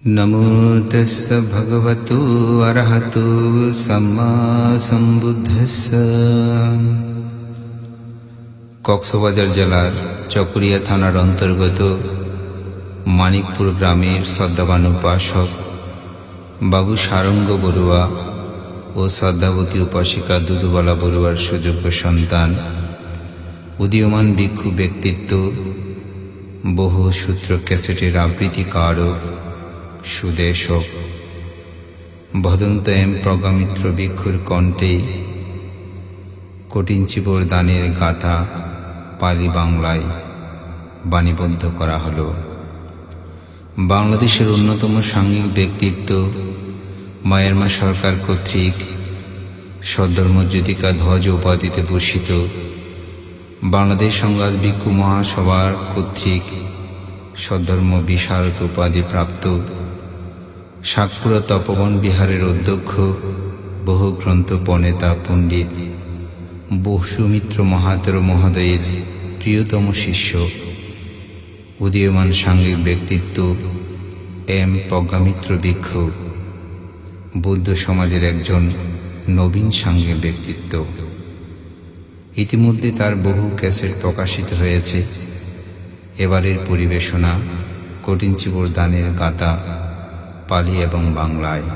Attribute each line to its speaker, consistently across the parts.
Speaker 1: नमो तस्स भगवतो अरहतो सम्मा सम्बुद्धस्स। কক্সবাজার জেলার চকরিয়া থানার অন্তর্গত মানিকপুর গ্রামের শ্রদ্ধাবান উপাসক বাবু সারঙ্গ বড়ুয়া ও শ্রদ্ধাবতী উপাসিকা দুদুবালা বড়ুয়ার সুযোগ্য সন্তান, উদীয়মান ভিক্ষু ব্যক্তিত্ব, বহু সূত্র ক্যাসেটের আবৃত্তিকারক, সুদেশক ভদন্ত এম প্রজ্ঞামিত্র ভিক্ষুর কণ্ঠে কঠিনচিবর দানের গাথা পালি বাংলায় বাণীবদ্ধ করা হল। বাংলাদেশের অন্যতম সাংঘিক ব্যক্তিত্ব মায়ানমার সরকার কর্তৃক সদ্ধর্মজ্যোতিকা ধ্বজ উপাধিতে ভূষিত, বাংলাদেশ সংঘাত ভিক্ষু মহাসভার কর্তৃক সদ্ধর্ম বিশারদ উপাধি প্রাপ্ত, শাকপুরা তপবন বিহারের অধ্যক্ষ, বহু গ্রন্থ প্রণেতা পণ্ডিত বসুমিত্র মহাতের মহোদয়ের প্রিয়তম শিষ্য, উদীয়মান সাংঘিক ব্যক্তিত্ব এম প্রজ্ঞামিত্র ভিক্ষু বৌদ্ধ সমাজের একজন নবীন সাংঘিক ব্যক্তিত্ব। ইতিমধ্যে তার বহু ক্যাসেট প্রকাশিত হয়েছে। এবারের পরিবেশনা কঠিনচিবর দানের গাথা পালি এবং বাংলায়।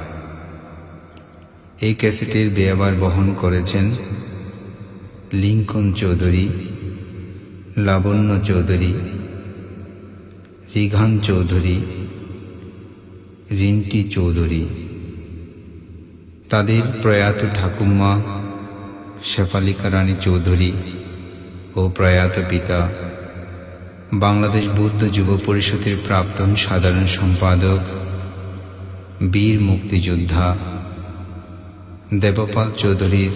Speaker 1: এই ক্যাসেটের ব্যয়ভার বহন করেছেন লিঙ্কন চৌধুরী, লাবণ্য চৌধুরী, রিঘান চৌধুরী, রিন্টি চৌধুরী। তাদের প্রয়াত ঠাকুমা শেফালিকা রানী চৌধুরী ও প্রয়াত পিতা বাংলাদেশ বৌদ্ধ যুব পরিষদের প্রাক্তন সাধারণ সম্পাদক বীর মুক্তিযোদ্ধা দেবপাল চৌধুরীর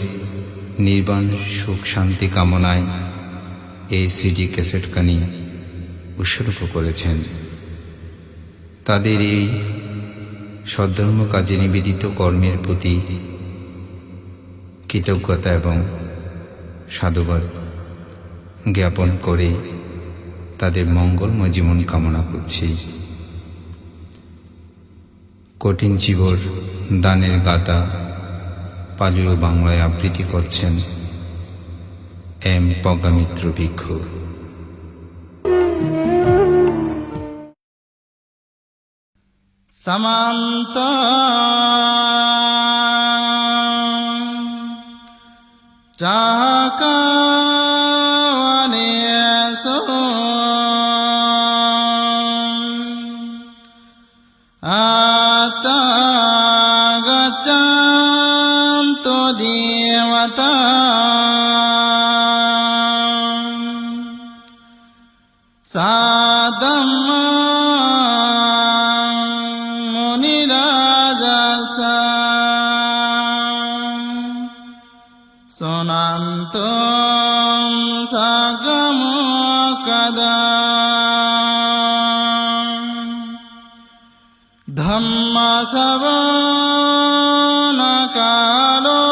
Speaker 1: নির্বাণ সুখ শান্তি কামনায় এই সিডি ক্যাসেটখানি উৎসর্গ করেছেন। তাদের এই সদ্ধর্ম কাজে নিবেদিত কর্মের প্রতি কৃতজ্ঞতা এবং সাধুবাদ জ্ঞাপন করে তাদের মঙ্গলময় জীবন কামনা করছি। কঠিনচিবর দানের গাথা পালি ও বাংলায় আবৃত্তি করছেন এম প্রজ্ঞামিত্র ভিক্ষু।
Speaker 2: समन्त चाकावनेषु आता गच्छन्तु देवता साधम्मा sonantum sagamokadam dhamma savana kalo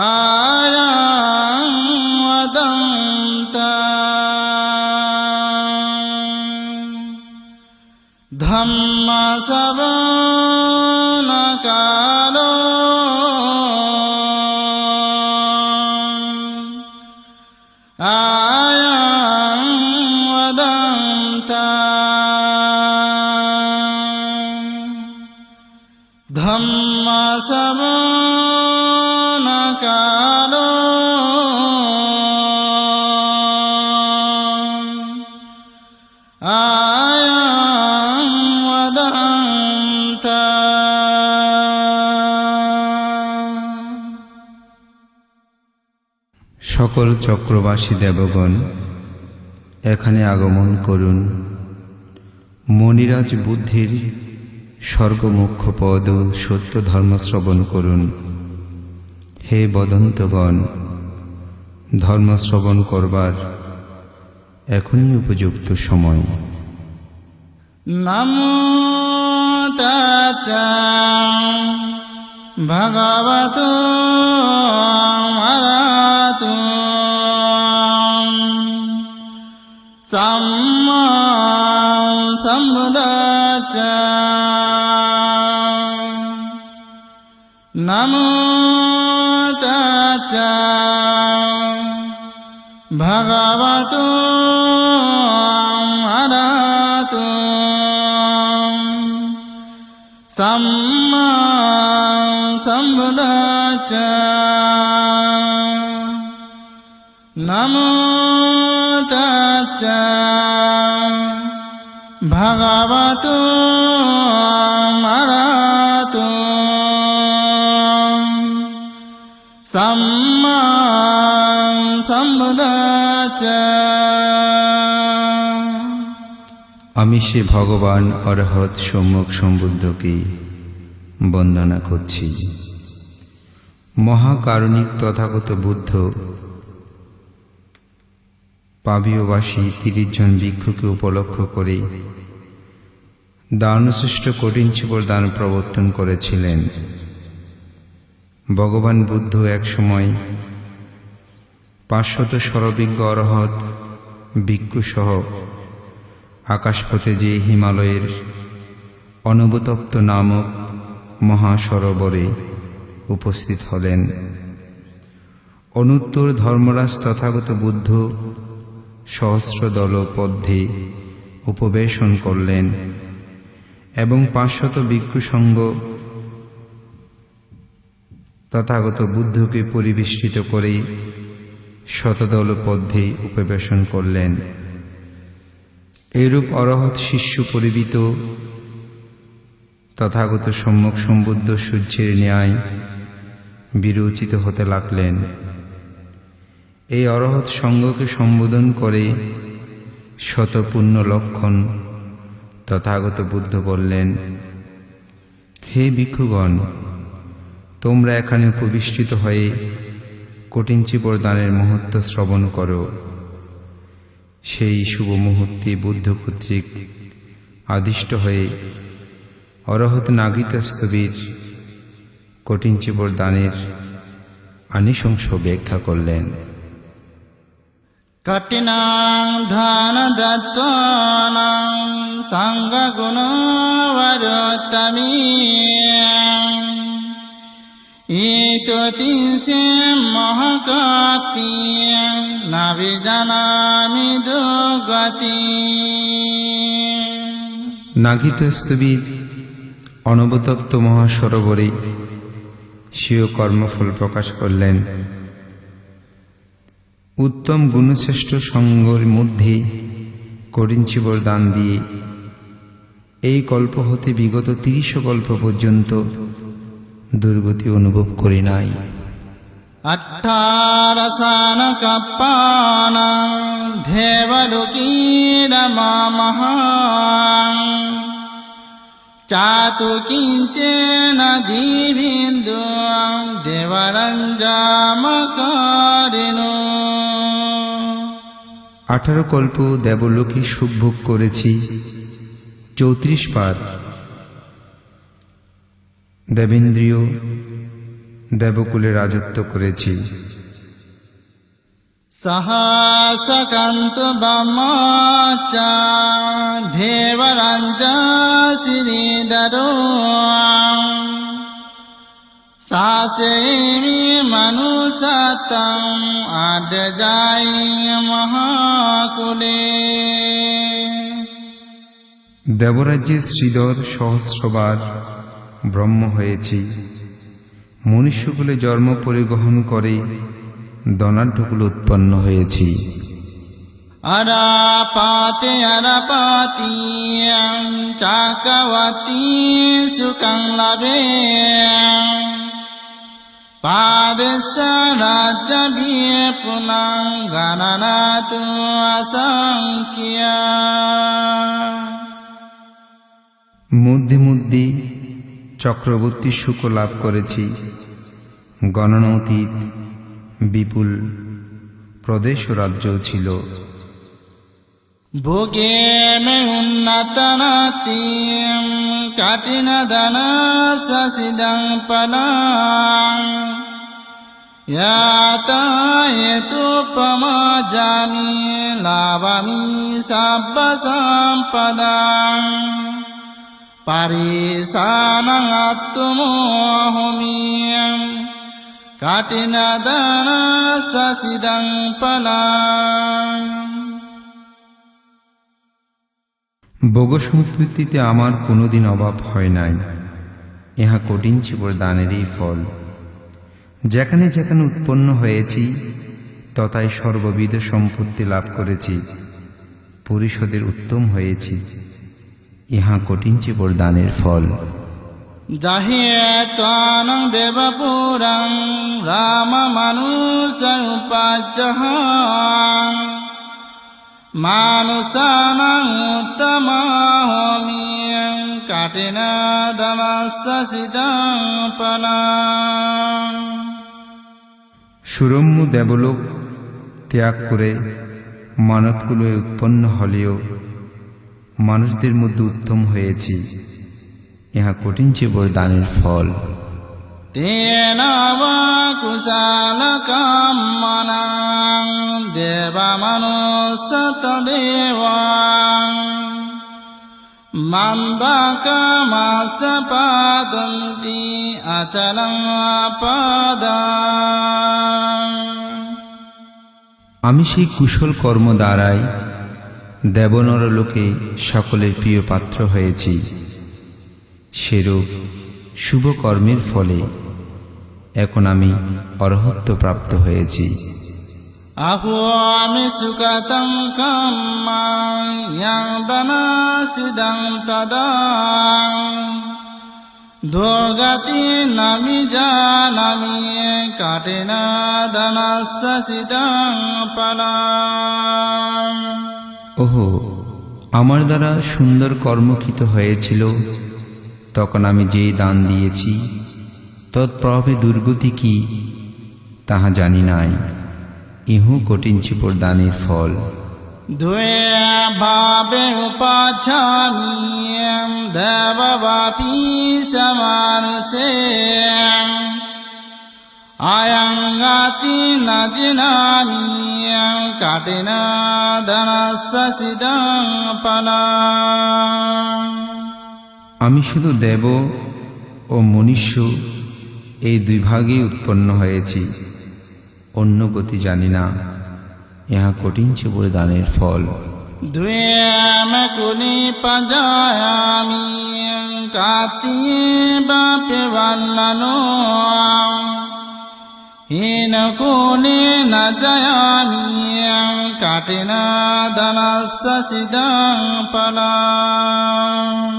Speaker 2: ayam vadanta dhamma savana kalo ayam vadanta dhamma savana kalo ayam vadanta।
Speaker 1: সকল চক্রবাসী দেবগণ এখানে আগমন করুন। মণিরাজ বুদ্ধির স্বর্গমুখ্য পদ সত্য ধর্ম শ্রবণ করুন। হে বদন্তগণ, ধর্ম শ্রবণ করবার এখনই উপযুক্ত সময়।
Speaker 2: নমো তাচ্ছা ভগবতো অরহতো সাম্মা সম্বুদ্ধাচ্চ নমো তাচ্চ ভগবতো আরহাতো সাম্মা সম্বুদ্ধাচ্চ নমো তাচ্চ ভগবতো আরহাতো সাম্মা সম্বুদ্ধাচ্চ।
Speaker 1: আমি সে ভগবান অরহৎ সম্যক সম্বুদ্ধকে বন্দনা করছি। মহাকারুণিক তথাগত বুদ্ধ পাবীয়বাসী 30 জন ভিক্ষুকে উপলক্ষ করে দানশ্রেষ্ঠ কঠিন চিবর দান প্রবর্তন করেছিলেন। ভগবান বুদ্ধ এক সময় 500 সর্বজ্ঞ অরহৎ ভিক্ষু সহ আকাশপথে যে হিমালয়ের অনবতপ্ত নামক মহাসরোবরে উপস্থিত হলেন। অনুত্তর ধর্মরাজ তথাগত বুদ্ধ সহস্রদল পদ্মে উপবেশন করলেন এবং 500 ভিক্ষু সঙ্গ তথাগত বুদ্ধকে পরিবেষ্টিত করে শতদল পদ্মে উপবেশন করলেন। এইরূপ অরহৎ শিষ্য পরিবিত তথাগত সম্যক সম্বুদ্ধ সূর্যের ন্যায় বিরচিত হতে লাগলেন। এই অরহৎ সঙ্গকে সম্বোধন করে শত পুণ্য লক্ষণ তথাগত বুদ্ধ বললেন, হে ভিক্ষুগণ, তোমরা এখানে উপবিষ্টিত হয়ে কঠিন চিবর দানের মহত্ব শ্রবণ করো। সেই শুভ মুহূর্তে বুদ্ধ কর্তৃক আদিষ্ট হয়ে অরহৎ নাগিতস্তবীর কঠিন চিবর দানের আনিশংস ব্যাখ্যা করলেন।
Speaker 2: কঠিনাং ধান দত্তানাং সাঙ্গ গুণ বরোত্তমী ইতো তিনসে মহাকাপি নাভিজানামি দুর্গতি।
Speaker 1: নাগিতস্তবীর অনবতপ্ত মহাসরোবরে স্বীয় কর্মফল প্রকাশ করলেন। উত্তম গুণশ্রেষ্ঠ সঙ্গের মধ্যে কঠিন চিবর দান দিয়ে এই কল্প হতে বিগত 30 কল্প পর্যন্ত দুর্গতি অনুভব করি নাই।
Speaker 2: অট্ঠারসান কপ্পান দেবলোকীরমামহা চাতু কিঞ্চেন দিবিন্দু দেবরঞ্জামকারিণো।
Speaker 1: 18 কল্প দেবলোকে সুখভোগ করেছি, 34 বার দেবেন্দ্রীয় দেবকুলে রাজত্ব করেছি।
Speaker 2: সহসকন্তু ব্রহ্মচ দেবরঞ্জশ্রীধরো শাসেমি মনুষ্যতং আদ্যাই মহাকুলে।
Speaker 1: দেবরাজ্যে শ্রীধর সহস্রবার ব্রহ্ম হয়েছি। মনুষ্যকুলে জন্ম পরিগ্রহণ করে দনাঢ্যকুলে উৎপন্ন হয়েছি।
Speaker 2: আরাপাতে আরাপাতি চাকবতী সুখং লভে পাদস্য রাজ্যভিয়ে পুনঃ গণনাতু অসংখ্যা।
Speaker 1: মধ্যে মধ্যে চক্রবর্তী সুখ লাভ করেছি। গণনাতীত বিপুল প্রদেশ ও রাজ্য ছিল।
Speaker 2: ভোগে মে উন্নতনাতি কঠিন ধন সসিদং পলাং यातायतु पमाजानि लाभामि साब्बा सम्पदाम् परिसानं आत्मोहमि काटिनादाना ससिदं फलाम्।
Speaker 1: ভোগ সম্পত্তিতে আমার কোনোদিন অভাব হয় নাই, ইহা কঠিন চিবর দানেরই ফল। যেখানে যেখানে উৎপন্ন হয়েছি তথায় সর্ববিধ সম্পত্তি লাভ করেছি, পরিষদের উত্তম হয়েছি, ইহা কঠিন চিবর দানের ফল।
Speaker 2: जाहेत्वानं देवपुरं राममनुसमुपाज्यः मानुषाणाम् उत्तमाहोमि काटिनादमस्य सिदं फलाम्।
Speaker 1: সুরম্য দেবলোক ত্যাগ করে মানবকুলে উৎপন্ন হলেও মানুষদের মধ্যে উত্তম হয়েছি, ইহা কঠিন চিবর দানের ফল।
Speaker 2: तेन वा कुशलकामनां देवमनुष्यतदेवान् मन्दकामास पादन्ति अचलं पदाम्।
Speaker 1: আমি সেই কুশল কর্ম দ্বারাই দেবনরলোকে সকলের প্রিয় পাত্র হয়েছি, সেরূপ শুভ কর্মের ফলে এখন আমি অরহত্ব প্রাপ্ত হয়েছি।
Speaker 2: अहोमि सुखतं कामां यदनासिदं तदा दुर्गति नमि जानामि काटिनादनस्य सिदं फलाम्।
Speaker 1: ওহো, আমার দ্বারা সুন্দর কর্মকৃত হয়েছিল, তখন আমি যেই দান দিয়েছি তৎপ্রভাবে দুর্গতি কি তাহা জানি নাই, ইহু কঠিন চিবর দানের ফল।
Speaker 2: द्वे भावे उपाचामि देववापि समानुषे आयङ्गाति न जिनामि काटिनादनस्य सिदं फलाम्।
Speaker 1: আমি শুধু দেব ও মনুষ্য এই দুই ভাগেই উৎপন্ন হয়েছি, অন্য গতি জানি না, ইহা কঠিন চিবর দানের ফল।
Speaker 2: द्वे कुले पजायामि कात्येवाप्यवन्ननो हीनकुले न जयामि काटिनादनस्य सिदं फलाम्।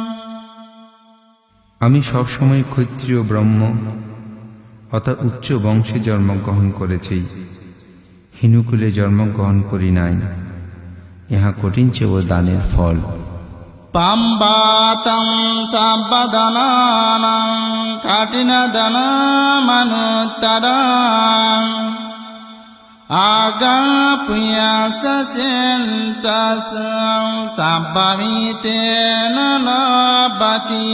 Speaker 1: আমি সবসময় ক্ষত্রিয় ব্রহ্ম অর্থাৎ উচ্চ বংশে জন্মগ্রহণ করেছি, হিনুকুলে জন্মগ্রহণ করি নাই, ইহা কঠিন চিবর দানের ফল।
Speaker 2: पम्बातं साम्पदनानां काटिनदनमनुत्तराम् आगापुयससेन्तसं सम्भवितेन लभति।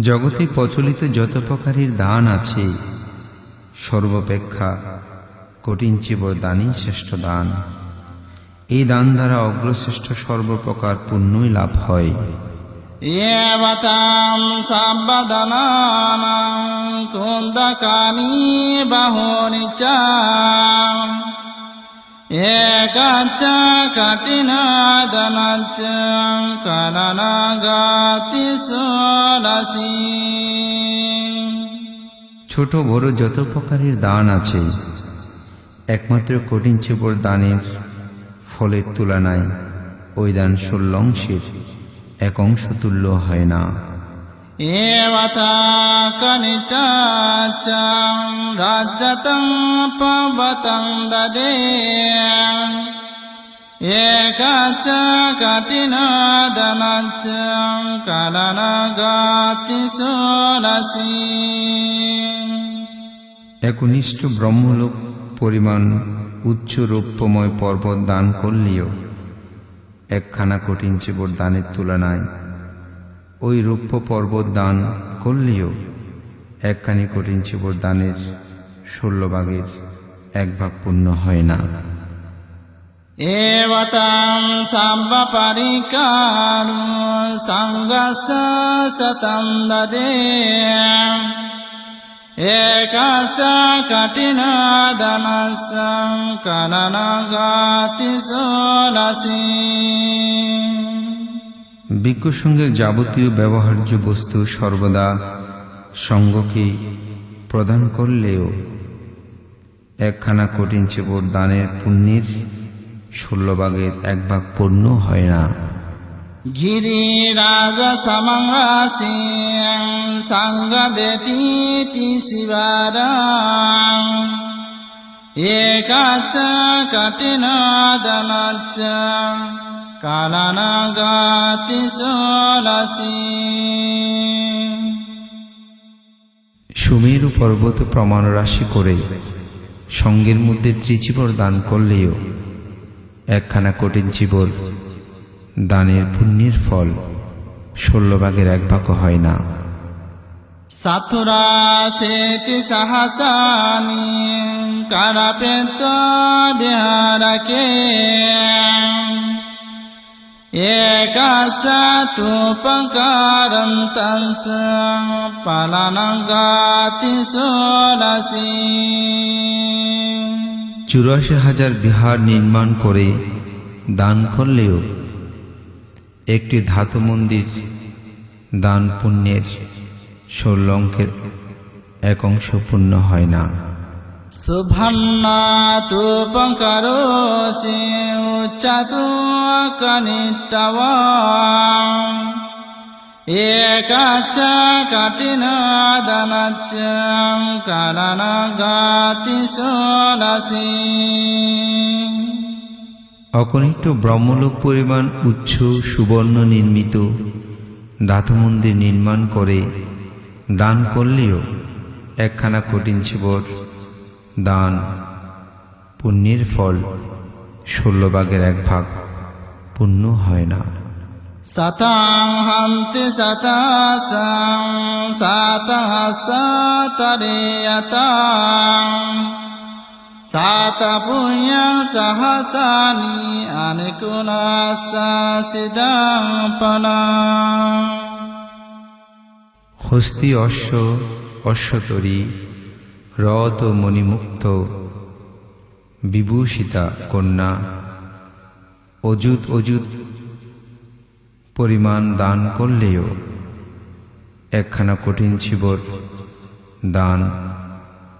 Speaker 1: জগতে প্রচলিত যত প্রকারের দান আছে সর্বাপেক্ষা কঠিন চিবর দানই শ্রেষ্ঠ দান। এই দান দ্বারা অগ্রশ্রেষ্ঠ সর্বপ্রকার পুণ্যই লাভ হয়।
Speaker 2: एवतां साम्पदनानां कुन्दकानि बहूनि च एकच्च कठिनादनच्च कलनगाति षोडशी।
Speaker 1: ছোট বড় যত প্রকারের দান আছে একমাত্র কঠিন চিবর দানের ফলের তুলনায় ওই দান 16 অংশের এক অংশ তুল্য হয় না।
Speaker 2: एवता कनिटाच राज्यतं पवतं ददे एकच कठिनादनच्च कलनगाति षोडशी।
Speaker 1: একনিষ্ঠ ব্রহ্মলোক পরিমাণ উচ্চ রৌপ্যময় পর্বত দান করলেও একখানা কঠিন চিবর দানের তুলনায় ওই রৌপ্য পর্বত দান করলেও একখানি কঠিন চিবর দানের 16 ভাগের 1 ভাগ পূর্ণ হয় না।
Speaker 2: এবতাং সাব্বা পরিকারু সংগস্য সতং দদে একাস্য কঠিনাদনস্য কাননাগাতি ষোলশী।
Speaker 1: ভিক্ষু সঙ্গের যাবতীয় ব্যবহার্য বস্তু সর্বদা সঙ্গকে প্রদান করলেও একখানা কঠিন চিবর দানের পুণ্যের 16 ভাগের 1 ভাগ পূর্ণ হয় না।
Speaker 2: গিরিরাজ সমংরাসি সংগদেতি শিবারাং একাস্য কঠিনাদনস্য কাননাগাতি ষোলশী।
Speaker 1: সুমেরু পর্বত প্রমাণ রাশি করে সঙ্গের মধ্যে ত্রিচিবর দান করলেও একখানা কঠিন চিবর দানের পুণ্যের ফল 16 ভাগের 1 ভাগ হয় না।
Speaker 2: সাতুরাশেতি সহসানি কারাপেত্য বিহারকে একাস্য তুপকারন্তস্য পালনগাতি ষোলশী।
Speaker 1: 84,000 বিহার নির্মাণ করে দান করলেও একটি ধাতু মন্দির দান পুণ্যের 16 অঙ্কের 1 অংশ পূর্ণ হয় না।
Speaker 2: সুভান্নাতুপকারোসি উচ্চতু কনিট্টবাং একাস্য কঠিনাদনস্য কাননাগাতি ষোলশী।
Speaker 1: অকনিষ্ঠ ব্রহ্মলোক পরিমাণ উচ্চ সুবর্ণ নির্মিত ধাতু মন্দির নির্মাণ করে দান করলেও একখানা কঠিন চিবর দান পুণ্যের ফল 16 ভাগের 1 ভাগ পূর্ণ হয় না।
Speaker 2: শতং হন্তি শতসং শতহস্তরেয়তাং শতপুণ্যং সহসানি আনিকুলস্য সিদ্ধং পনাং।
Speaker 1: হস্তি অশ্ব অশ্বতরী রথ ও মণিমুক্ত বিভূষিতা কন্যা অযুত অযুত পরিমাণ দান করলেও একখানা কঠিন চিবর দান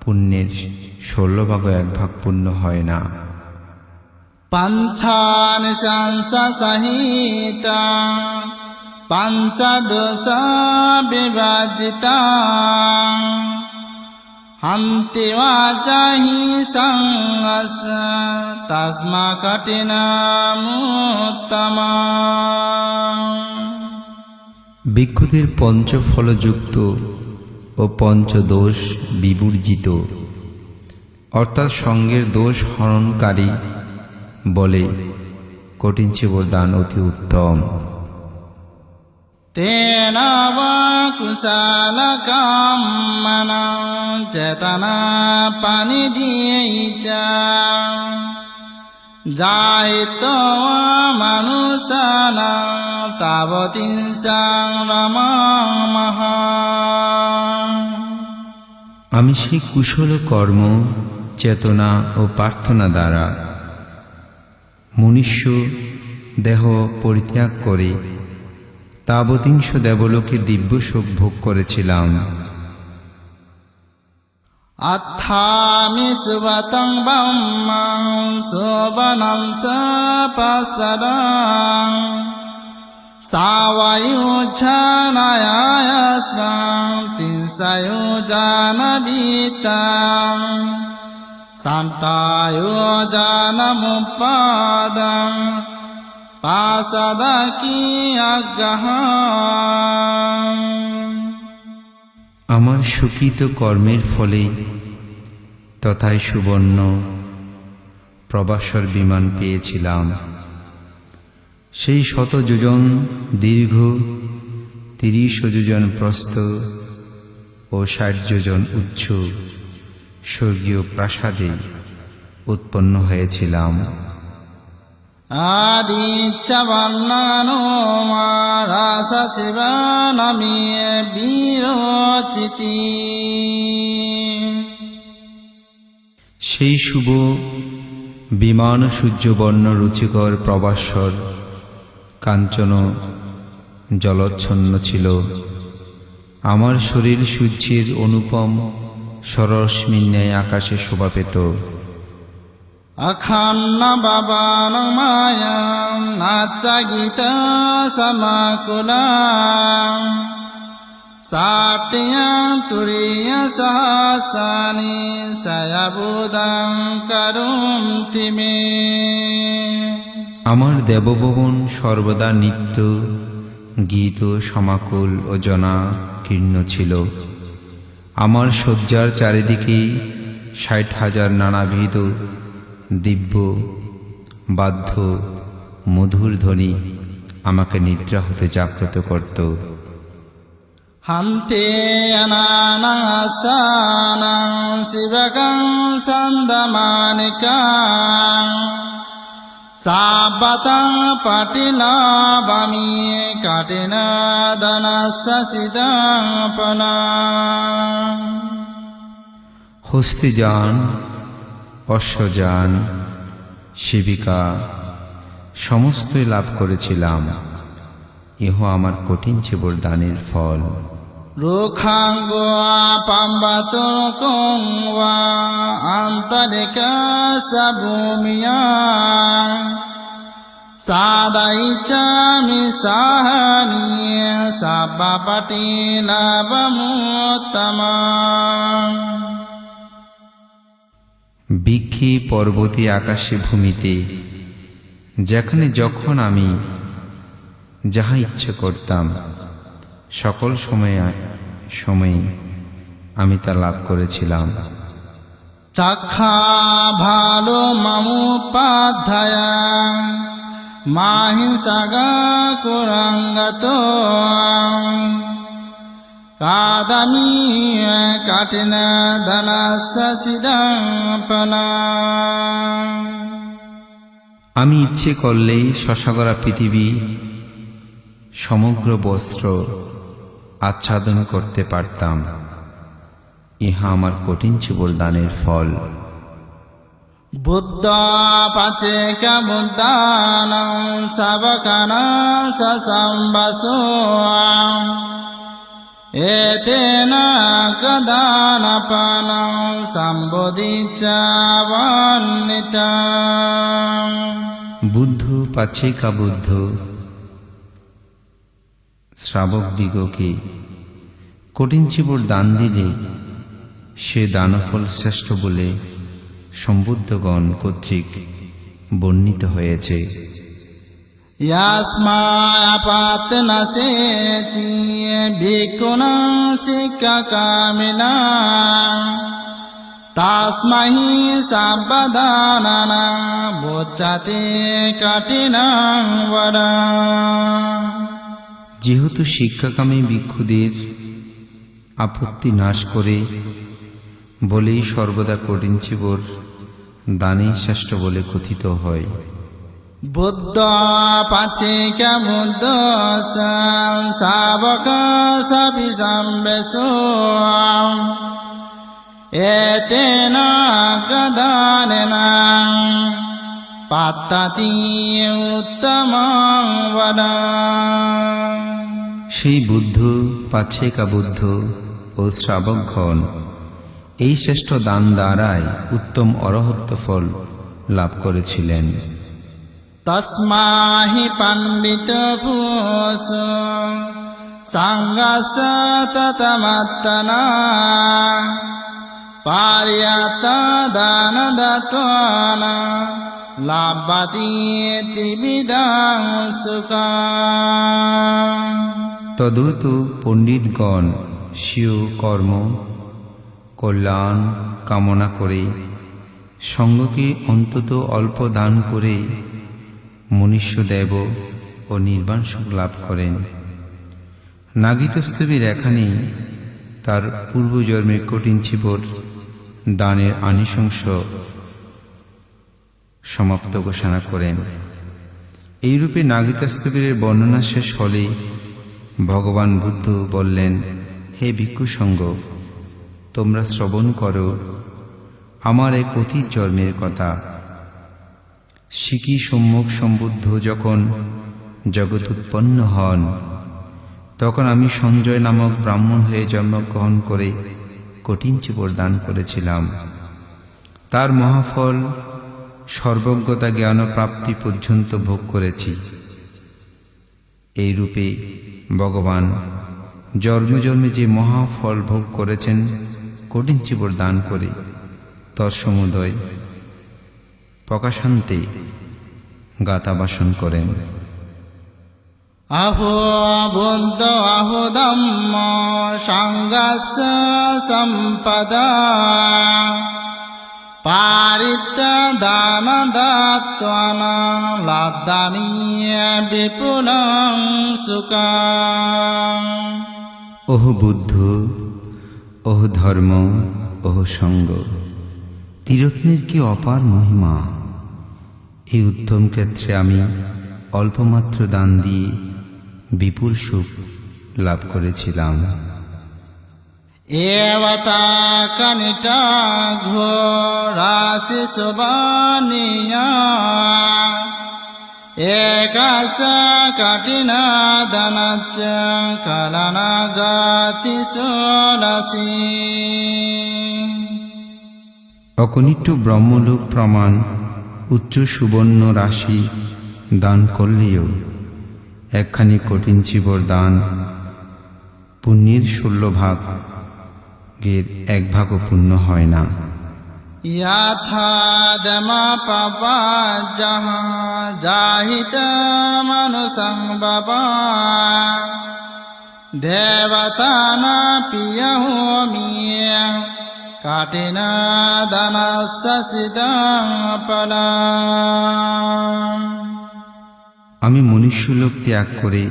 Speaker 1: পুণ্যের 16 ভাগ 1 ভাগ পূর্ণ হয় না।
Speaker 2: পঞ্চানি সংসসহিতাং পঞ্চদশ বিভাজিতাং হন্তি বাচাহি সংগস্য তস্মা কঠিনামুত্তমাং।
Speaker 1: ভিক্ষুদের পঞ্চফলযুক্ত ও পঞ্চদোষ বিবর্জিত অর্থাৎ সঙ্গের দোষ হরণকারী বলে কঠিন চিবর দান অতি উত্তম।
Speaker 2: তেন বা কুশলকামনাং চেতনা পানিধিयै চ জায়িত্বা মানুষানাং তাবতীংসাং রমামহ।
Speaker 1: আমি সেই কুশল কর্ম চেতনা ও প্রার্থনা দ্বারা মনুষ্য দেহ পরিত্যাগ করে তাবতীংশ দেবলোকে দিব্য সুখ ভোগ করেছিলাম।
Speaker 2: अत्थामि सुवतं ब्रह्मं शोभनं सपसरं सावयुच्छनयायस्तं तिंसयुजानवीतं सन्तायुजानमुपादं पाशदकीयग्रहम्।
Speaker 1: আমার সুকৃত কর্মের ফলে তথায় সুবর্ণ প্রবাসর বিমান পেয়েছিলাম। সেই 100 যোজন দীর্ঘ 30 যোজন প্রস্থ ও ৬০ যোজন উচ্চ স্বর্গীয় প্রাসাদে উৎপন্ন হয়েছিলাম।
Speaker 2: আদিচ্ছ বর্ণানো মারাস শিবানামি বিরচিতি।
Speaker 1: সেই শুভ বিমান সূর্যবর্ণ রুচিকর প্রবাসর কাঞ্চন জলচ্ছন্ন ছিল। আমার শরীর সূর্যের অনুপম সরশ্মির ন্যায় আকাশে শোভা পেত।
Speaker 2: অখণ্ড বাবান মায়াম নাচাগিত সমাকুলাম সাপ্টিয়াং তুরীয় সহসানি সয়বুদং করুন্তি মে।
Speaker 1: আমার দেবভবন সর্বদা নিত্য গীত সমাকুল ও জনাকীর্ণ ছিল। আমার শয্যার চারিদিকে ৬০,০০০ নানাবিধ দিব্য বাদ্য মধুর ধ্বনি আমাকে নিদ্রা হতে জাগ্রত করত।
Speaker 2: হন্তে অনানাসানাং শিবকং সন্দমানিকাং সাবতং পটিলাবামি কাটিনাদনস্য সিদং পনাং।
Speaker 1: হস্তিযান, অশ্বযান, শিবিকা সমস্তই লাভ করেছিলাম। ইহ আমার কঠিন জীবর দানের ফল।
Speaker 2: রুখাঙ্গো পাম্বাতুকুং ওয়া আন্তরিকাস্য ভূমিয়াং সাদাইচ্ছামি সাহানিয় সাব্বাপটিলাভমুত্তমং।
Speaker 1: বৃক্ষে পর্বতে আকাশে ভূমিতে যেখানে যখন আমি যাহা ইচ্ছে করতাম সকল সময়ে আমি তা লাভ করেছিলাম।
Speaker 2: চক্ষা ভালো মামুপাধ্যায় মাহিংসাগা কুরঙ্গত কাদামি কাঠিন ধনস্য সিদং পনাং।
Speaker 1: আমি ইচ্ছে করলেই শশাগরা পৃথিবী সমগ্র বস্ত্র আচ্ছাদন করতে পারতাম। ইহা আমার কঠিন জীবর দানের ফল।
Speaker 2: বুদ্ধ পাচেক বুদ্ধানাং সবকানাং সসম্বসো এতেন গদানপানাং সম্বোধিচ্ছ বর্ণিতাং।
Speaker 1: বুদ্ধ পাচেকা বুদ্ধ শ্রাবকদিগকে কঠিন জীবর দান দিলে সে দানফল শ্রেষ্ঠ বলে সম্বুদ্ধগণ কর্তৃক বর্ণিত হয়েছে।
Speaker 2: ইয়াস্মাপাতনাসেতি ভিক্ষুণাং শিক্ষাকামিনাং তাস্মাহি সাবধানানাং বোচ্চাতে কঠিনাং বরাং।
Speaker 1: যেহেতু শিক্ষাকামী ভিক্ষুদের আপত্তি নাশ করে বলেই সর্বদা কঠিন জীবর দানে শ্রেষ্ঠ বলে কথিত হয়।
Speaker 2: বুদ্ধ পাচেক বুদ্ধ শাবক সবি সম্বেশো এতেন গদানেন পাত্তাতি উত্তমং বদাং।
Speaker 1: সেই বুদ্ধ পাচেকা বুদ্ধ ও শ্রাবকগণ এই শ্রেষ্ঠ দান দ্বারাই উত্তম অরহত্ত ফল লাভ করেছিলেন।
Speaker 2: তস্মাহি পণ্ডিত পুরুষ সাঙ্গস্য ততমত্তনা পার্যত দান দত্ত্বানা লাভতি ত্রিবিধং সুখং।
Speaker 1: তদুতু পণ্ডিতগণ স্বীয় কর্ম কল্যাণ কামনা করে সঙ্গকে অন্তত অল্প দান করে মনুষ্যদেব ও নির্বাণ সুখ লাভ করেন। নাগিতস্তবীর এখানে তার পূর্বজন্মের কঠিন চিবর দানের আনিশংস সমাপ্ত ঘোষণা করেন। এইরূপে নাগিতাস্তবীরের বর্ণনা শেষ হলেই ভগবান বুদ্ধ বললেন, হে ভিক্ষু সঙ্গ, তোমরা শ্রবণ করো আমার এক অতীত জন্মের কথা। সিকি সম্যক সম্বুদ্ধ যখন জগৎ উৎপন্ন হন, তখন আমি সঞ্জয় নামক ব্রাহ্মণ হয়ে জন্মগ্রহণ করে কঠিন চিবর দান করেছিলাম। তার মহাফল সর্বজ্ঞতা জ্ঞান প্রাপ্তি পর্যন্ত ভোগ করেছি। এই রূপে ভগবান জন্মে জন্মে যে মহাফল ভোগ করেছেন কঠিন চিবর দান করে, তৎসমুদয় প্রকাশান্তে গাথা ভাষণ করেন।
Speaker 2: আহো বুদ্ধ আহো ধম্ম সাঙ্গাস্য সম্পদা পারিত্য দান দাত্বানা লাদ্দামি বিপুলং সুখাং।
Speaker 1: ওহ বুদ্ধ, ওহ ধর্ম, ওহ সঙ্গ, ত্রিরত্নের কি অপার মহিমা! এই উত্তম ক্ষেত্রে আমি অল্পমাত্র দান দিয়ে বিপুল সুখ লাভ করেছিলাম।
Speaker 2: এবতা কনিটা ঘোরাসি সুবানিয়া একাশ কাটিনা দানাচ্চ কালানা গাতি সোলাসি।
Speaker 1: অকনিষ্ঠ ব্রহ্মলোক প্রমাণ উচ্চ সুবর্ণ রাশি দান করলেও একখানি কঠিন চিবর দান পুণ্যের 16 ভাগের 1 ভাগও পুণ্য হয় না।
Speaker 2: ইয়াথা দমা পাপা যাহা জাহিত মানুষং বাবা দেবতানা পিয়া মিয়া কাটিনা দানাস্য সিদং পলা।
Speaker 1: আমি মনুষ্যলোক ত্যাগ করে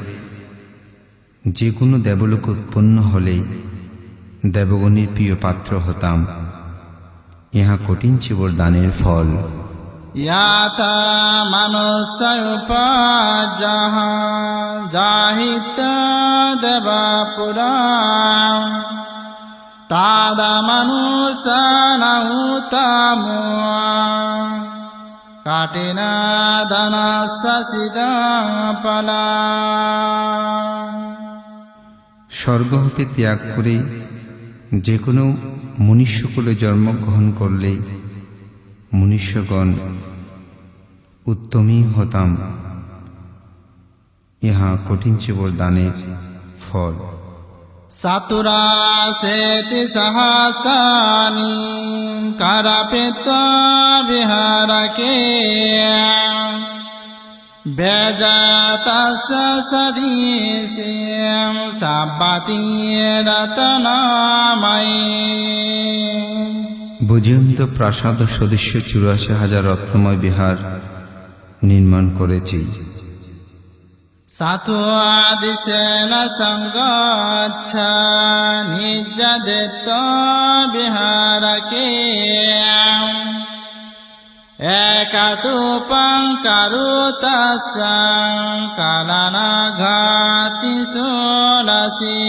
Speaker 1: যে কোনো দেবলোক উৎপন্ন হলে দেবগণের প্রিয় পাত্র হতাম। ইহা কঠিন চিবর দানের ফল।
Speaker 2: ইয়াথা মনুষ্য উপাযাহা জাহিত দেবাপুরা তাদা মনুষ্যানাহুতামো কাটিনা দানাস্য সিদং পলা।
Speaker 1: স্বর্গ হতে ত্যাগ করে যে কোনো মনুষ্যকুলে জন্মগ্রহণ করলে মনুষ্যগণ উত্তমই হতাম। ইহা কঠিন চিবর দানের ফল।
Speaker 2: সাতুরাসেতি সহস্রাণি কারাপেত বিহারকে বেজাতস্য সদৃশিম সাব্বাতি রত্নময়ী।
Speaker 1: বৈজয়ন্ত প্রাসাদ সদস্য 84,000 রত্নময় বিহার নির্মাণ করেছি।
Speaker 2: সাধু আদিশেন সঙ্গচ্ছ নিজ বিহারকে একাতুপং কারুতস্য কালানাঘাতি সোলাসি।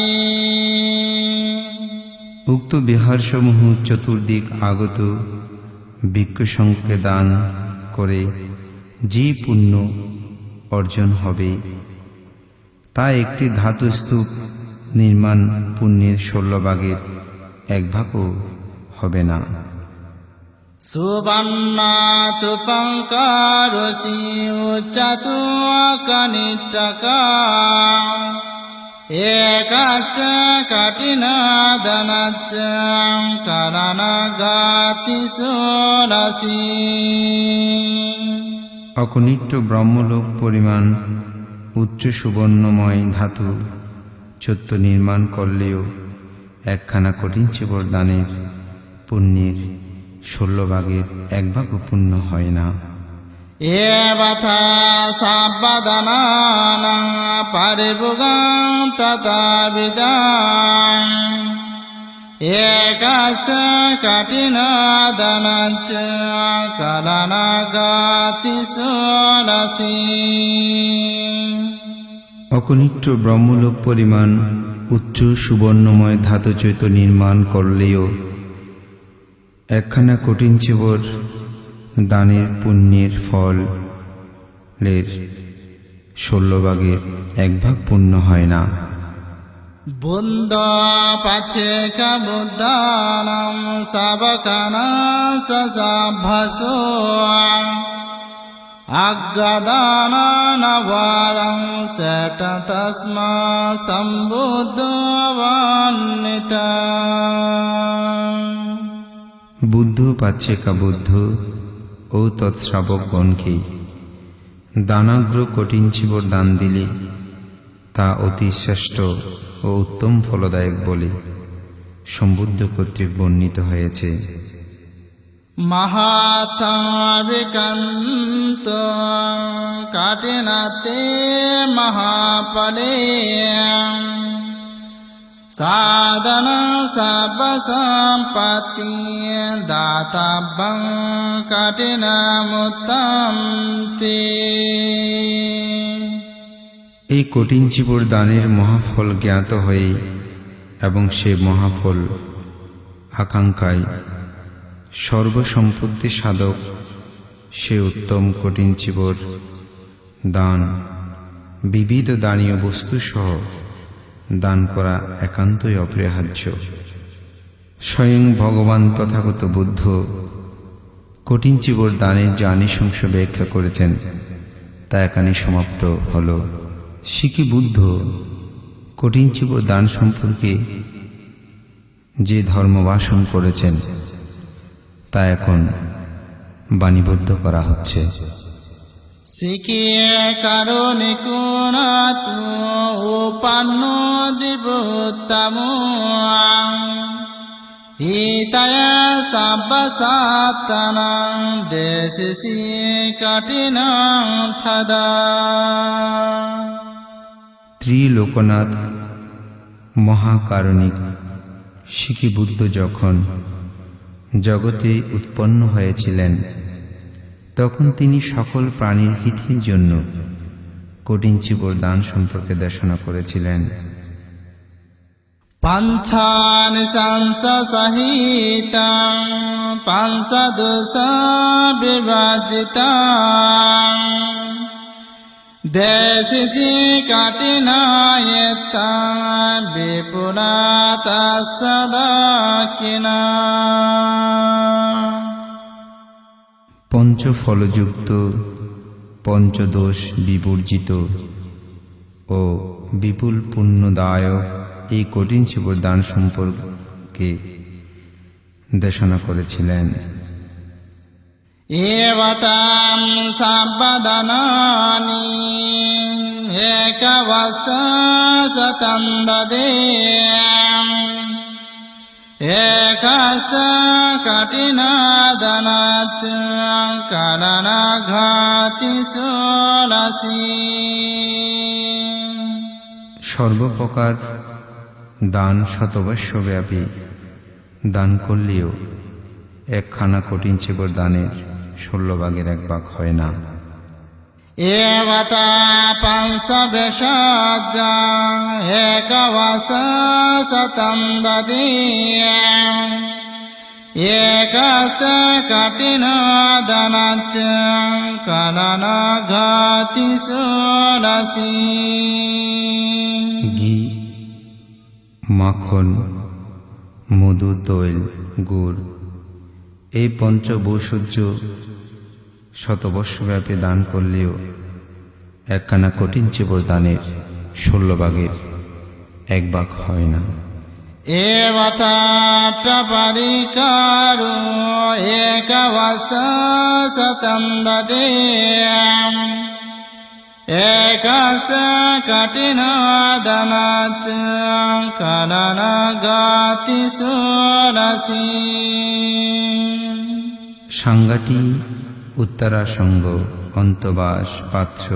Speaker 1: উক্ত বিহারসমূহ চতুর্দিক আগত ভিক্ষুসঙ্ঘকে দান করে যে পুণ্য অর্জন হবে তা একটি ধাতু স্তূপ নির্মাণ পুণ্যের 16 ভাগের 1 ভাগও হবে না।
Speaker 2: সুবর্ণাতুপং কারোসি উচ্চতু কনিটকা একাচ্চ কাটিনা দানাচ্চ কালানাঘাতি সোলাসি।
Speaker 1: অকনিষ্ঠ ব্রহ্মলোক পরিমাণ উচ্চ সুবর্ণময় ধাতু চত্ব নির্মাণ করলেও একখানা কঠিন চিবর দানের পুণ্যের 16 ভাগের 1 ভাগও পুণ্য হয় না।
Speaker 2: এবথা সাব্বাদানানাং পরিভোগাং তথাবিদাং एकाच कठिनादनाच्च कलनागाति सोलसी
Speaker 1: অকনিষ্ঠ ব্রহ্মলোক পরিমাণ উচ্চ সুবর্ণময় ধাতুচৈত নির্মাণ করলেও একখানা কঠিন চিবর দানের পুণ্যের ফলের 16 ভাগের 1 ভাগ পূর্ণ হয় না।
Speaker 2: बुन्द पचेक बुद्धानं सबकना ससभसो अग्गदानवरं सेट तस्मा सम्बुद्धवान्निता
Speaker 1: বুদ্ধ পাচ্ছেকা বুদ্ধ ও তৎশ্রাবকগণকে দানাগ্র কঠিন চিবর দান দিলে তা অতি শ্রেষ্ঠ ও উত্তম ফলদায়ক বলে সম্বুদ্ধ কর্তৃক বর্ণিত হয়েছে।
Speaker 2: महाताविकन्त कठिनते महाफले साधन सर्वसम्पत्ति दातव्यं कठिनमुत्तम ते
Speaker 1: এই কঠিন চিবর দানের মহাফল জ্ঞাত হয়ে এবং সে মহাফল আকাঙ্ক্ষায় সর্বসম্পত্তি সাধক সে উত্তম কঠিন চিবর দান বিবিধ দানীয় বস্তু সহ দান করা একান্তই অপরিহার্য। স্বয়ং ভগবান তথাগত বুদ্ধ কঠিন চিবর দানের যে আনিশংস ব্যাখ্যা করেছেন তা এখানে সমাপ্ত হল। শিকি বুদ্ধ কঠিন চিবর দান সম্পর্কে যে ধর্ম ভাষণ করেছেন তা এখন বাণীবদ্ধ করা হচ্ছে।
Speaker 2: শিখিয়ে কারণে কোনাত উপান্ন দিবোত্তম হিতায় সাব্বাসাত্তানাং দেশি কঠিনাং থদা
Speaker 1: ত্রিলোকনাথ মহাকারণিক শিকি বুদ্ধ যখন জগতে উৎপন্ন হয়েছিলেন তখন তিনি সকল প্রাণীর হিতের জন্য কঠিন চিবর দান সম্পর্কে দেশনা করেছিলেন।
Speaker 2: পঞ্চানি সংসহিতাং পঞ্চদশ বিভাজিতাং দেশি কঠিনায়তা বিপুলাত সদাকিনা
Speaker 1: পঞ্চফলযুক্ত পঞ্চদোষ বিবর্জিত ও বিপুল পুণ্যদায়ক এই কঠিন চিবর দান সম্পর্কে দেশনা করেছিলেন।
Speaker 2: এবতাম সাবদানানি একবৎস শতং দদে একাস কঠিনাদনাচ্চ কারণাঘাতি ষোলশি
Speaker 1: সর্বপ্রকার দান শতবর্ষব্যাপী দান করলেও একখানা কঠিন চিবর দানের 16 ভাগের 1 ভাগ হয় না।
Speaker 2: এবতা পঞ্চবেশাজ্জা একবৎস শতং দদে একাস কঠিনাদনাচ্চ কারণাঘাতি ষোলশি
Speaker 1: ঘি মাখন মধু তৈল গুড় এই পঞ্চভৌষজ্য শতবর্ষব্যাপী দান করলেও একখানা কঠিন চিবর দানের 16 ভাগের 1 ভাগ হয় না।
Speaker 2: এবতাট পরিকারো একবৎস শতং দদে একাস কঠিনাদনাচ্চ কারণাঘাতি ষোলশি
Speaker 1: সাঙ্গাটি উত্তরাসঙ্গ অন্তবাস পাত্র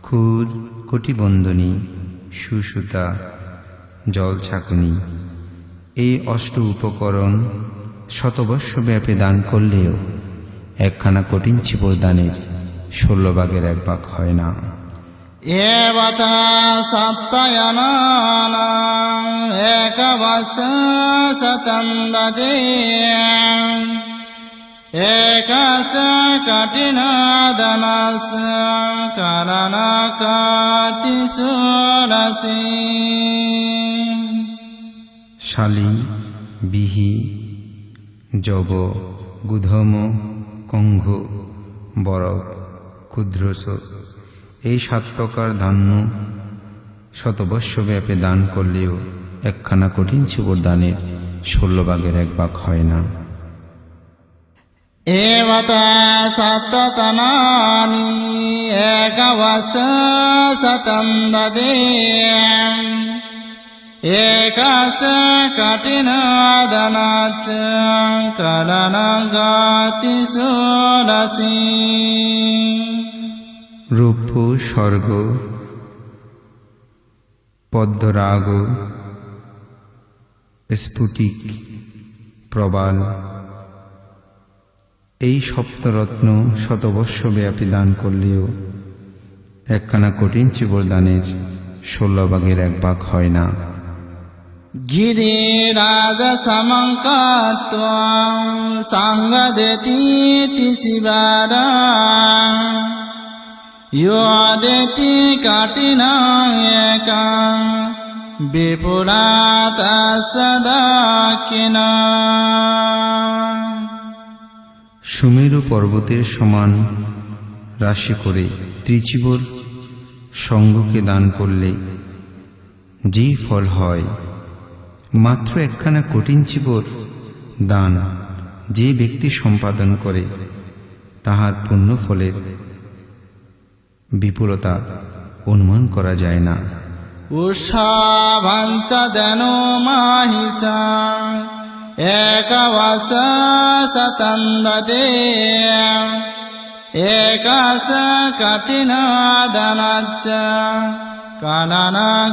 Speaker 1: খুর কটিবন্ধনী সুসুতা জল ছাকুনি এই অষ্ট উপকরণ শতবর্ষব্যাপী দান করলেও একখানা কঠিন চিবর দানের 16 ভাগের 1 ভাগ হয় না।
Speaker 2: एवता सत्तयनानां एकवशतं ददे एकस्य कठिनादनस्य कारणकातिषोरसि
Speaker 1: শালী, বিহি, যব, গুধম, কঙ্ঘ, বরফ, ক্ষুদ্রস এই 7 প্রকার ধান্য শতবর্ষব্যাপী দান করলেও একখানা কঠিন চিবর দানের 16 ভাগের 1 ভাগ হয় না।
Speaker 2: एवता सत्ततनानि एकवशतं ददे एकस्य कठिनादनश्च कारणगातिषोरसि
Speaker 1: রূপ, স্বর্গ, পদ্মরাগ, স্ফুটিক, প্রবাল এই সপ্তরত্ন শতবর্ষব্যাপী দান করলেও একখানা কঠিন চিবর দানের 16 ভাগের 1 ভাগ হয় না।
Speaker 2: गिरिराजसमङ्कत्वं साङ्गदेतीति शिवारा यो देति कठिनं एकं विपुरातसदाकिना
Speaker 1: সুমেরু পর্বতের সমান রাশি করে ত্রিচিবর সঙ্গকে দান করলে যেই ফল হয়, মাত্র একখানা কঠিন চিবর দান যে ব্যক্তি সম্পাদন করে তাহার পুণ্য ফলের বিপুলতা অনুমান করা যায় না।
Speaker 2: उषाभञ्च धनो माहिषा एकवशतं ददे एकस्य कठिनादनश्च कारणगातिषोरसि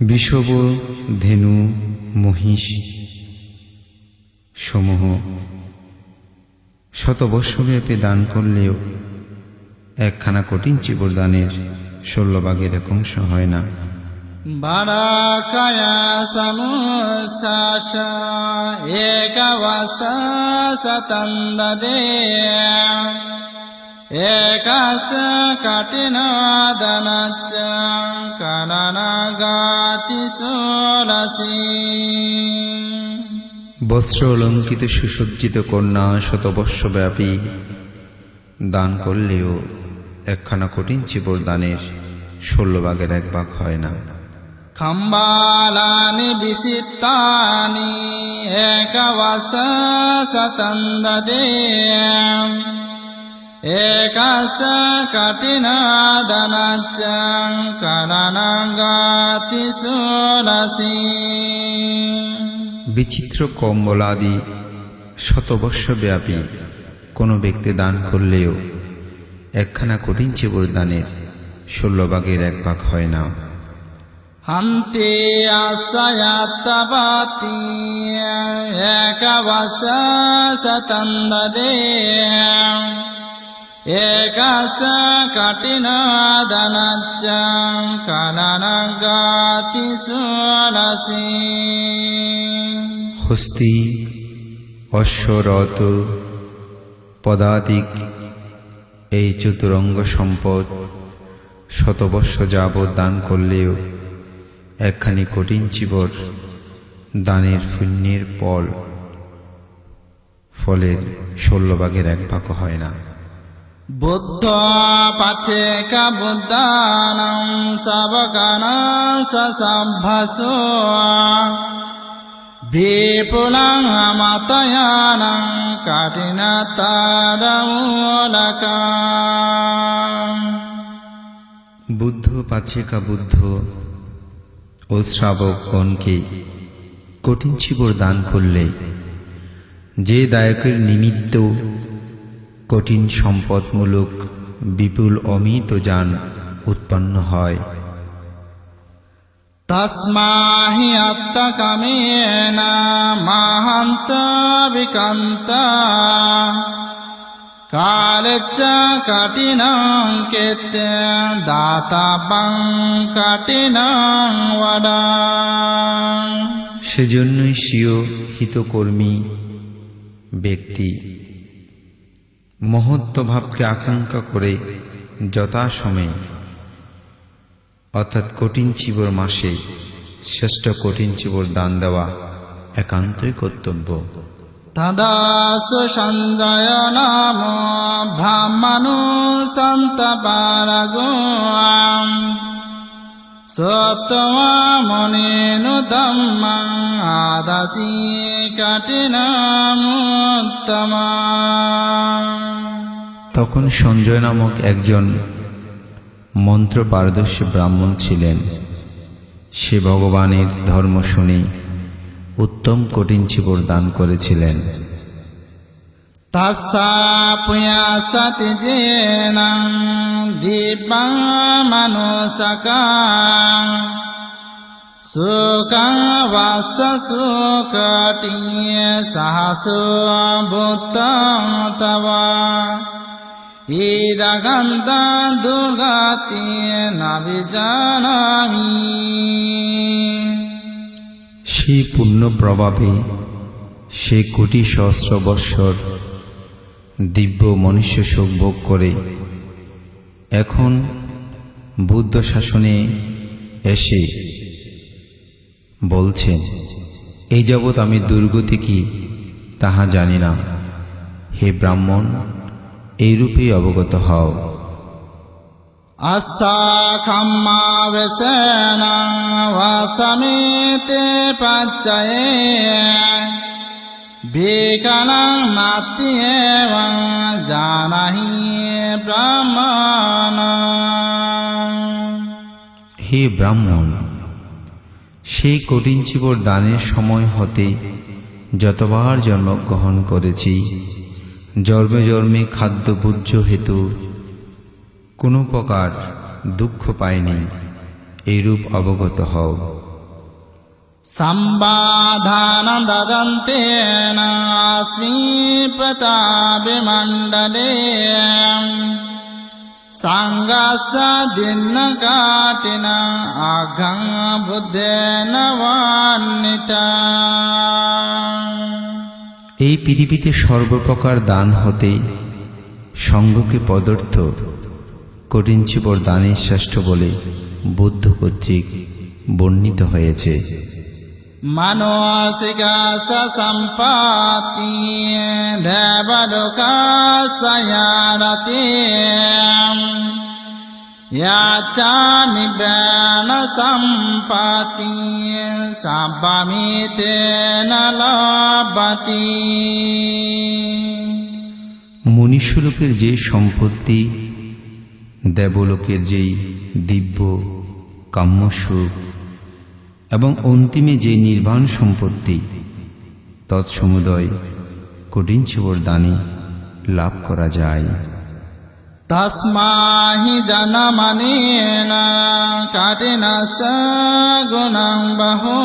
Speaker 1: বিষব, ধেনু, মহিষ সমূহ শতবর্ষব্যাপী দান করলেও একখানা কঠিন চিবর দানের 16 ভাগের 1 অংশ হয় না।
Speaker 2: বারাকায়া সমুসাসা एकवशतं ददे एकस्य कठिनादनश्च कारणगातिषोरसि
Speaker 1: বস্ত্র অলঙ্কিত সুসজ্জিত কন্যা শতবর্ষব্যাপী দান করলেও একখানা কঠিন চিবর দানের 16 ভাগের 1 ভাগ হয় না।
Speaker 2: खम्बालानि विसितानि एकवशतं ददे एकस्य कठिनादनश्च कारणगातिषोरसि
Speaker 1: বিচিত্র কম্বলাদি শতবর্ষব্যাপী কোনো ব্যক্তি দান করলেও একখানা কঠিন চিবর দানের 16 ভাগের 1 ভাগ হয় না।
Speaker 2: हन्ते आश्रयात्तपति एकवशतं ददे एकस्य कठिनादनश्च कारणगातिषोरसि
Speaker 1: হস্তি, অশ্বরথ, পদাতিক এই চতুরঙ্গ সম্পদ শতবর্ষ যাবৎ দান করলেও একখানি কঠিন চিবর দানের পুণ্যের ফলের 16 ভাগের 1 ভাগ হয় না।
Speaker 2: बुद्ध पचेक बुद्धानां सवकानां ससम्भसो विपुलं मतयानां कठिनतरमूलका
Speaker 1: বুদ্ধ পাচেকা বুদ্ধ ও শ্রাবকগণকে কঠিন চিবর দান করলে যে দায়কের নিমিত্ত কঠিন সম্পদমূলক বিপুল অমিত যান উৎপন্ন হয়,
Speaker 2: তস্মাহি আত্মকামেন মহান্ত বিকান্ত কালেচ্চ কঠিনং কেতে দাতাপং কঠিনং বদ।
Speaker 1: সেজন্যই স্বীয় হিতকর্মী ব্যক্তি মহত্ত্বভাবকে আকাঙ্ক্ষা করে যথাসময়ে অর্থাৎ কঠিন চিবর মাসে শ্রেষ্ঠ কঠিন চিবর দান দেওয়া একান্তই কর্তব্য।
Speaker 2: তদাসু সঞ্জয় নাম ব্রাহ্মণো সন্তপারগো সত্যমনেনু ধম্মং আদাসি কঠিনমুত্তম।
Speaker 1: তখন সঞ্জয় নামক একজন মন্ত্র পারদর্শী ব্রাহ্মণ ছিলেন। সে ভগবানের ধর্ম শুনে উত্তম কঠিন চিবর দান করেছিলেন।
Speaker 2: তস্যা পুয়াসতি জেন দীপং মনুষকাং সুখং বাস সুকটি সহসো ভূতং তব ইদগন্ত দুর্গতি নবিজানামি।
Speaker 1: সেই পুণ্য প্রভাবে সে কোটি সহস্র বৎসর দিব্য মনুষ্য সুখ ভোগ করে এখন বুদ্ধ শাসনে এসে বলছেন, এই যাবৎ আমি দুর্গতি কি তাহা জানি না। হে ব্রাহ্মণ, এইরূপেই অবগত হও।
Speaker 2: আসাখাম্মাবেশেন ভাসমিতে পাচ্চয়ে বিকানং নাতি এবং জানাহি ব্রাহ্মণ।
Speaker 1: হে ব্রাহ্মণ, সেই কঠিন চিবর দানের সময় হতে যতবার জন্মগ্রহণ করেছি, জন্মে জন্মে খাদ্য ভুজ্য হেতু কোনো প্রকার দুঃখ পায়নি, এইরূপ অবগত হও।
Speaker 2: সম্বাধান দদন্তেন अस्मि প্রতাপমণ্ডলে সাঙ্গাস দিন কাটিন আঘং বুদ্ধেন বান্বিতা।
Speaker 1: এই পৃথিবীতে সর্বপ্রকার দান হতে সঙ্গকে পদার্থ কঠিন চিবর দানের শ্রেষ্ঠ বলে বুদ্ধ কর্তৃক বর্ণিত হয়েছে।
Speaker 2: মানসিকাস সম্পত্তি দেবলোকাসয়ারতি ইয়াচা নিবেন সম্পত্তি সাব্বামিতে নলবতি।
Speaker 1: মনুষ্যলোকের যে সম্পত্তি, দেবলোকের যেই দিব্য কাম্যসুখ এবং অন্তিমে যে নির্বাণ সম্পত্তি, তৎসমুদয় কঠিন চিবর দানে লাভ করা যায়।
Speaker 2: তস্মাহি জনমনেন কঠিনস্য গুণং বহু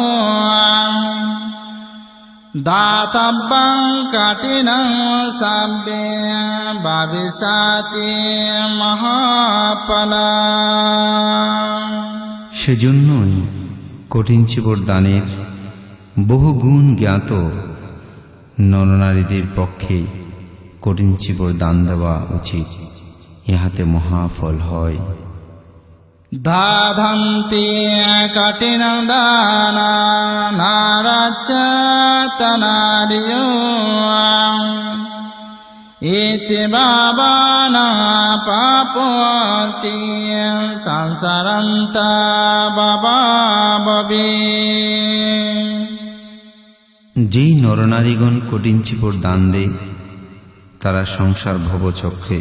Speaker 2: দাতব্যং কঠিনং সব্যে ভবিষ্যতি মহাফলং।
Speaker 1: সেজন্যই কঠিন চিবর দানের বহু গুণ জ্ঞাত নরনারীদের পক্ষে কঠিন চিবর দান দেওয়া উচিত, ইহাতে মহাফল হয়।
Speaker 2: দাধন্তি কঠিনং দান নারচতনারিয়ো ইতি ভাবান পাপন্তি সংসারন্ত ভবাববে।
Speaker 1: যেই নরনারীগণ কঠিন চিবর দান দেয়, তারা সংসার ভবচক্রে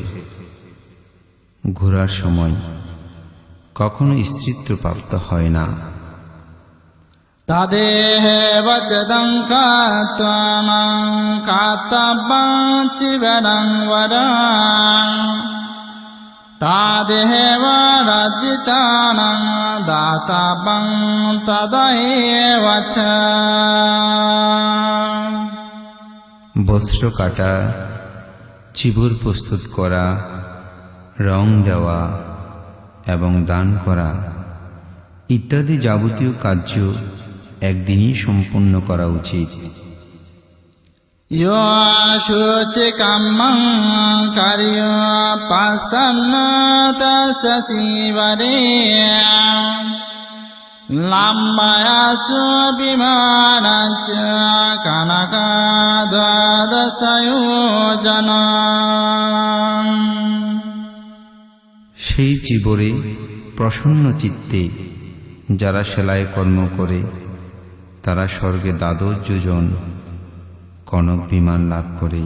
Speaker 1: ঘোরার সময় কখনো স্ত্রীত্ব প্রাপ্ত হয় না।
Speaker 2: তদেব চদং কাত্বং কাতব্যং চিবরং বরং তাদেব রাজিতানাং দাতাবং তদৈব চ।
Speaker 1: বস্ত্র কাটা, চিবুর প্রস্তুত করা, রং দেওয়া এবং দান করা ইত্যাদি যাবতীয় কার্য একদিনই সম্পূর্ণ করা উচিত।
Speaker 2: यो शुचिकम्मं कार्य पसन्नतसशिवरे लाम्बयासु विमानञ्च कनकद्वादशयोजना।
Speaker 1: সেই চিবরে প্রসন্ন চিত্তে যারা সেলাই কর্ম করে তারা স্বর্গে দ্বাদশ যোজন কনক বিমান লাভ করে।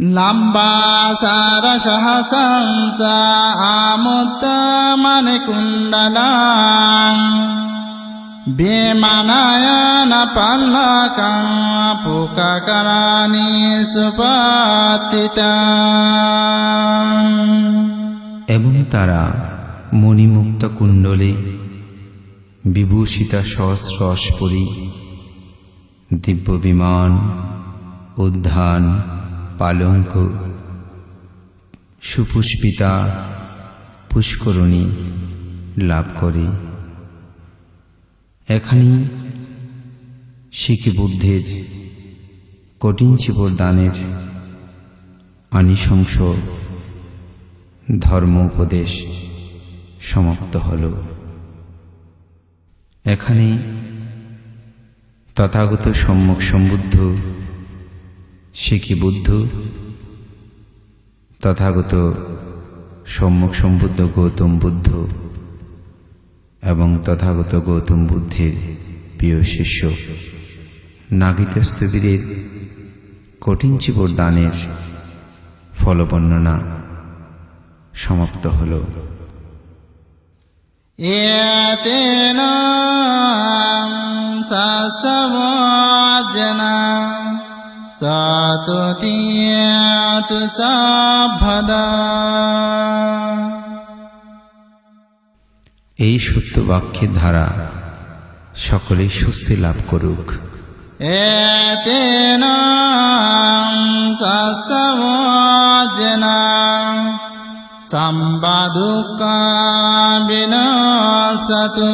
Speaker 2: लम्बासारसहसंस आमुत्तमणिकुण्डलां विमानयनपल्लकं पुककराणि सुपतिताम्।
Speaker 1: এবং তারা মণিমুক্ত কুণ্ডলে বিভূষিতা সহস্র অশ্বরী, দিব্য বিমান, উদ্যান, পালঙ্ক, সুপুষ্পিতা পুষ্করণী লাভ করে। এখানেই শিখ বুদ্ধের কঠিন চিবর দানের আনিশংস ধর্ম উপদেশ সমাপ্ত হল। এখানে তথাগত সম্যক সম্বুদ্ধ শিখি বুদ্ধ, তথাগত সম্যক সম্বুদ্ধ গৌতম বুদ্ধ এবং তথাগত গৌতম বুদ্ধের প্রিয় শিষ্য নাগিতস্তবীরের কঠিন চিবর দানের ফলবর্ণনা সমাপ্ত হল।
Speaker 2: एतेन ससवाजना सतुतियतु साभदा।
Speaker 1: এই সত্য বাক্যের ধারা সকলেই স্বস্তি লাভ করুক।
Speaker 2: एतेन ससवाजना सम्बदुःखा विनाशतु।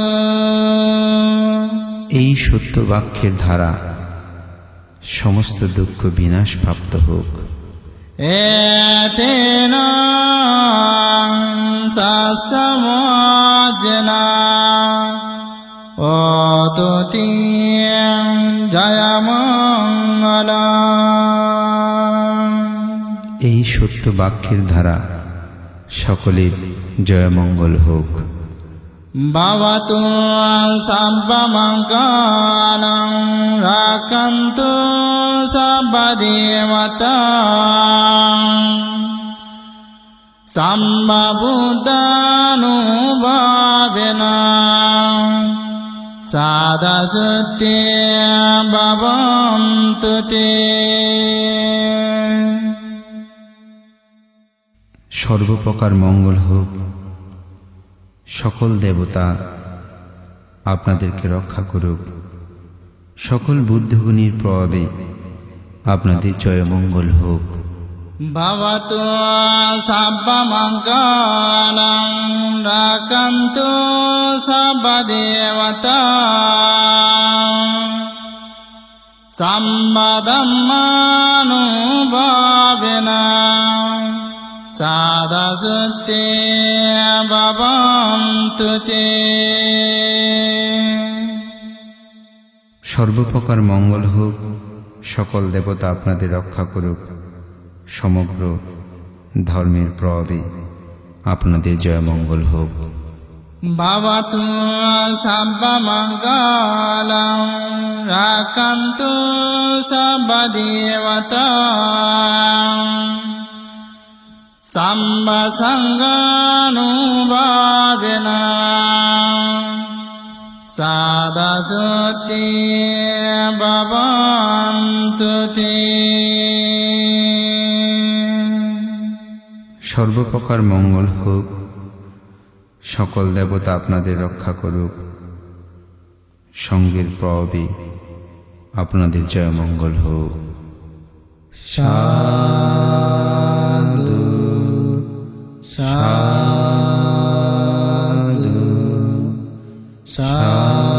Speaker 1: এই সত্য বাক্যের ধারা সমস্ত দুঃখ বিনাশ প্রাপ্ত হোক।
Speaker 2: एतेन ससवाजना ओतुतियं जयमङ्गलम्।
Speaker 1: এই সত্য বাক্যের ধারা সকলের জয়মঙ্গল হোক।
Speaker 2: भवतु सर्वमङ्गलं रक्षन्तु सर्वदेवतां सम्बुद्धानुभावेन सदाशुद्धे भवन्तु ते।
Speaker 1: সর্বপ্রকার মঙ্গল হোক। সকল দেবতা আপনাদেরকে রক্ষা করুক। সকল বুদ্ধগুণীর প্রভাবে আপনাদের জয়মঙ্গল হোক।
Speaker 2: भवतु सर्वमङ्गलं रक्षन्तु सर्वदेवतां सम्बदम्मानुभावेन सदाशुद्धे भवन्तु ते।
Speaker 1: সর্বপ্রকার মঙ্গল হোক। সকল দেবতা আপনাদের রক্ষা করুক। সমগ্র ধর্মের প্রভাবে আপনাদের জয়মঙ্গল হোক।
Speaker 2: भवतु सर्वमङ्गलं रक्षन्तु सर्वदेवतां सम्बसङ्गानुभावेन सदाशुद्धे भवन्तु ते।
Speaker 1: সর্বপ্রকার মঙ্গল হোক, সকল দেবতা আপনাদের রক্ষা করুক, সঙ্গের প্রভাবে আপনাদের জয় মঙ্গল হোক। সাধু সাধু সাধু।